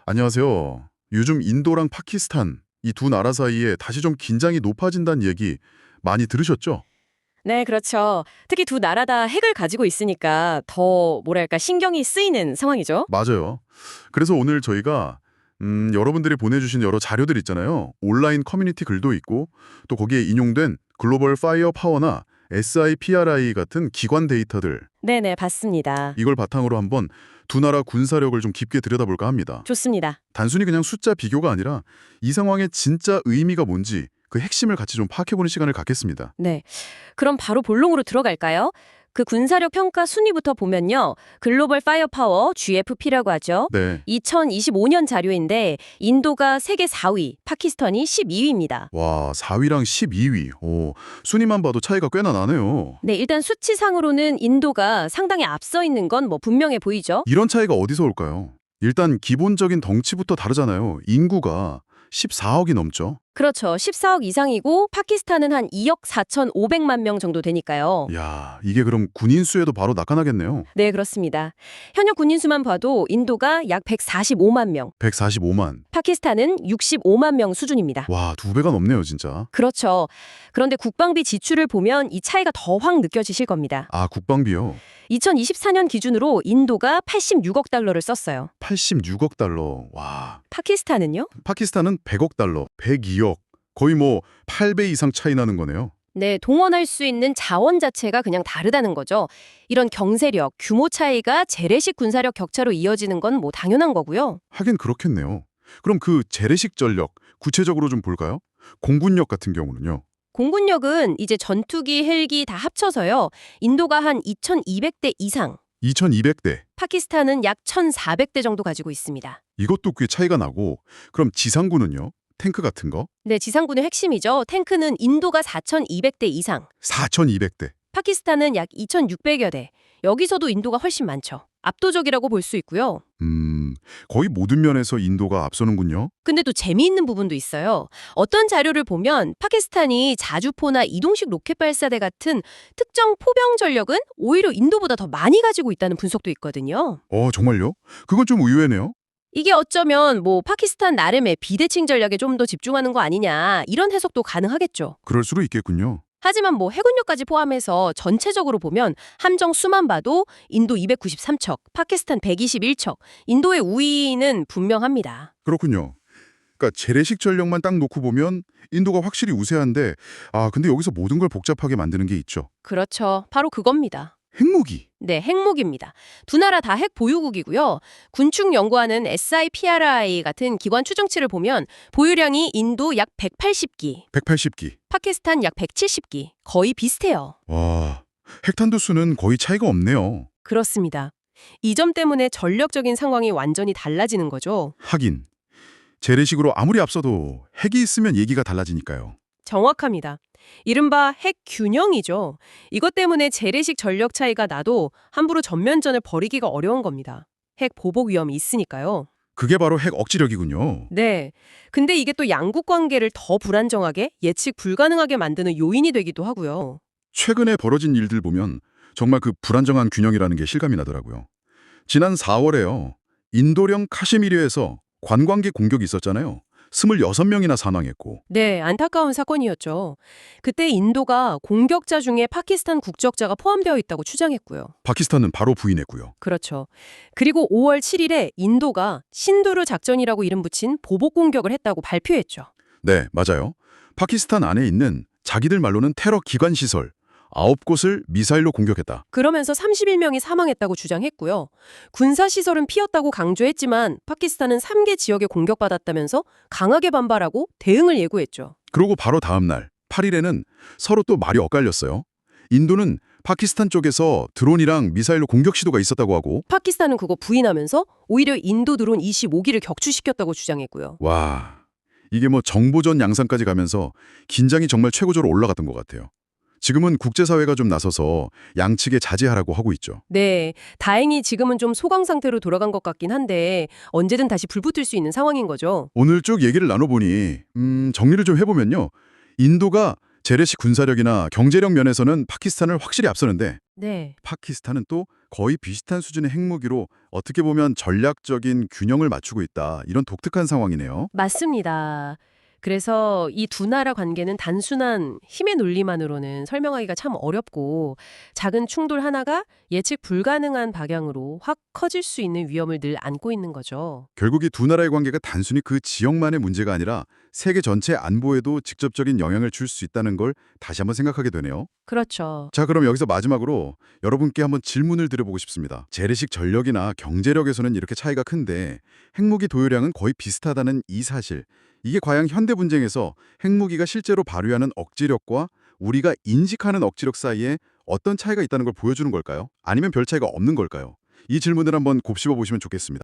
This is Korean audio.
안녕하세요. 요즘 인도랑 파키스탄 이 두 나라 사이에 다시 좀 긴장이 높아진다는 얘기 많이 들으셨죠? 네, 그렇죠. 특히 두 나라 다 핵을 가지고 있으니까 더 뭐랄까 신경이 쓰이는 상황이죠. 맞아요. 그래서 오늘 저희가 여러분들이 보내주신 여러 자료들 있잖아요. 온라인 커뮤니티 글도 있고 또 거기에 인용된 글로벌 파이어 파워나 SIPRI 같은 기관 데이터들 네네, 봤습니다. 이걸 바탕으로 한번 두 나라 군사력을 좀 깊게 들여다볼까 합니다. 좋습니다. 단순히 그냥 숫자 비교가 아니라 이 상황의 진짜 의미가 뭔지 그 핵심을 같이 좀 파악해보는 시간을 갖겠습니다. 네. 그럼 바로 본론으로 들어갈까요? 그 군사력 평가 순위부터 보면요. 글로벌 파이어파워 GFP라고 하죠. 네. 2025년 자료인데 인도가 세계 4위, 파키스탄이 12위입니다. 와, 4위랑 12위. 순위만 봐도 차이가 꽤나 나네요. 네, 일단 수치상으로는 인도가 상당히 앞서 있는 건 뭐 분명해 보이죠? 이런 차이가 어디서 올까요? 일단 기본적인 덩치부터 다르잖아요. 인구가 14억이 넘죠. 그렇죠. 14억 이상이고 파키스탄은 한 2억 4,500만 명 정도 되니까요. 야, 이게 그럼 군인 수에도 바로 나타나겠네요. 네, 그렇습니다. 현역 군인 수만 봐도 인도가 약 145만 명, 145만. 파키스탄은 65만 명 수준입니다. 와, 두 배가 넘네요, 진짜. 그렇죠. 그런데 국방비 지출을 보면 이 차이가 더 확 느껴지실 겁니다. 아, 국방비요. 2024년 기준으로 인도가 86억 달러를 썼어요. 86억 달러. 와. 파키스탄은요? 파키스탄은 100억 달러, 102억. 거의 뭐 8배 이상 차이 나는 거네요. 네, 동원할 수 있는 자원 자체가 그냥 다르다는 거죠. 이런 경제력, 규모 차이가 재래식 군사력 격차로 이어지는 건 뭐 당연한 거고요. 하긴 그렇겠네요. 그럼 그 재래식 전력, 구체적으로 좀 볼까요? 공군력 같은 경우는요. 공군력은 이제 전투기, 헬기 다 합쳐서요. 인도가 한 2,200대 이상, 2200대. 파키스탄은 약 1,400대 정도 가지고 있습니다. 이것도 꽤 차이가 나고, 그럼 지상군은요? 탱크 같은 거? 네, 지상군의 핵심이죠. 탱크는 인도가 4,200대 이상, 4200대. 파키스탄은 약 2,600여 대. 여기서도 인도가 훨씬 많죠. 압도적이라고 볼 수 있고요. 거의 모든 면에서 인도가 앞서는군요. 근데 또 재미있는 부분도 있어요. 어떤 자료를 보면 파키스탄이 자주포나 이동식 로켓 발사대 같은 특정 포병 전력은 오히려 인도보다 더 많이 가지고 있다는 분석도 있거든요. 정말요? 그건 좀 의외네요. 이게 어쩌면 뭐 파키스탄 나름의 비대칭 전략에 좀 더 집중하는 거 아니냐 이런 해석도 가능하겠죠. 그럴 수도 있겠군요. 하지만 뭐 해군력까지 포함해서 전체적으로 보면 함정 수만 봐도 인도 293척, 파키스탄 121척, 인도의 우위는 분명합니다. 그렇군요. 그러니까 재래식 전력만 딱 놓고 보면 인도가 확실히 우세한데, 근데 여기서 모든 걸 복잡하게 만드는 게 있죠. 그렇죠. 바로 그겁니다. 핵무기. 네, 핵무기입니다. 두 나라 다 핵 보유국이고요. 군축 연구하는 SIPRI 같은 기관 추정치를 보면 보유량이 인도 약 180기, 180기. 파키스탄 약 170기, 거의 비슷해요. 와, 핵탄두 수는 거의 차이가 없네요. 그렇습니다. 이 점 때문에 전력적인 상황이 완전히 달라지는 거죠. 하긴, 재래식으로 아무리 앞서도 핵이 있으면 얘기가 달라지니까요. 정확합니다. 이른바 핵 균형이죠. 이것 때문에 재래식 전력 차이가 나도 함부로 전면전을 벌이기가 어려운 겁니다. 핵 보복 위험이 있으니까요. 그게 바로 핵 억지력이군요. 네. 근데 이게 또 양국 관계를 더 불안정하게 예측 불가능하게 만드는 요인이 되기도 하고요. 최근에 벌어진 일들 보면 정말 그 불안정한 균형이라는 게 실감이 나더라고요. 지난 4월에요. 인도령 카시미르에서 관광객 공격이 있었잖아요. 26명이나 사망했고. 네, 안타까운 사건이었죠. 그때 인도가 공격자 중에 파키스탄 국적자가 포함되어 있다고 주장했고요. 파키스탄은 바로 부인했고요. 그렇죠. 그리고 5월 7일에 인도가 신두르 작전이라고 이름 붙인 보복 공격을 했다고 발표했죠. 네, 맞아요. 파키스탄 안에 있는 자기들 말로는 테러 기관 시설 9곳을 미사일로 공격했다. 그러면서 31명이 사망했다고 주장했고요. 군사시설은 피었다고 강조했지만 파키스탄은 3개 지역에 공격받았다면서 강하게 반발하고 대응을 예고했죠. 그리고 바로 다음 날 8일에는 서로 또 말이 엇갈렸어요. 인도는 파키스탄 쪽에서 드론이랑 미사일로 공격 시도가 있었다고 하고, 파키스탄은 그거 부인하면서 오히려 인도 드론 25기를 격추시켰다고 주장했고요. 와, 이게 뭐 정보전 양상까지 가면서 긴장이 정말 최고조로 올라갔던 것 같아요. 지금은 국제사회가 좀 나서서 양측에 자제하라고 하고 있죠. 네, 다행히 지금은 좀 소강 상태로 돌아간 것 같긴 한데 언제든 다시 불붙을 수 있는 상황인 거죠. 오늘 쭉 얘기를 나눠보니 정리를 좀 해보면요. 인도가 재래식 군사력이나 경제력 면에서는 파키스탄을 확실히 앞서는데 네. 파키스탄은 또 거의 비슷한 수준의 핵무기로 어떻게 보면 전략적인 균형을 맞추고 있다. 이런 독특한 상황이네요. 맞습니다. 그래서 이 두 나라 관계는 단순한 힘의 논리만으로는 설명하기가 참 어렵고 작은 충돌 하나가 예측 불가능한 방향으로 확 커질 수 있는 위험을 늘 안고 있는 거죠. 결국 이 두 나라의 관계가 단순히 그 지역만의 문제가 아니라 세계 전체 안보에도 직접적인 영향을 줄 수 있다는 걸 다시 한번 생각하게 되네요. 그렇죠. 자, 그럼 여기서 마지막으로 여러분께 한번 질문을 드려보고 싶습니다. 재래식 전력이나 경제력에서는 이렇게 차이가 큰데 핵무기 도요량은 거의 비슷하다는 이 사실. 이게 과연 현대 분쟁에서 핵무기가 실제로 발휘하는 억지력과 우리가 인식하는 억지력 사이에 어떤 차이가 있다는 걸 보여주는 걸까요? 아니면 별 차이가 없는 걸까요? 이 질문을 한번 곱씹어 보시면 좋겠습니다.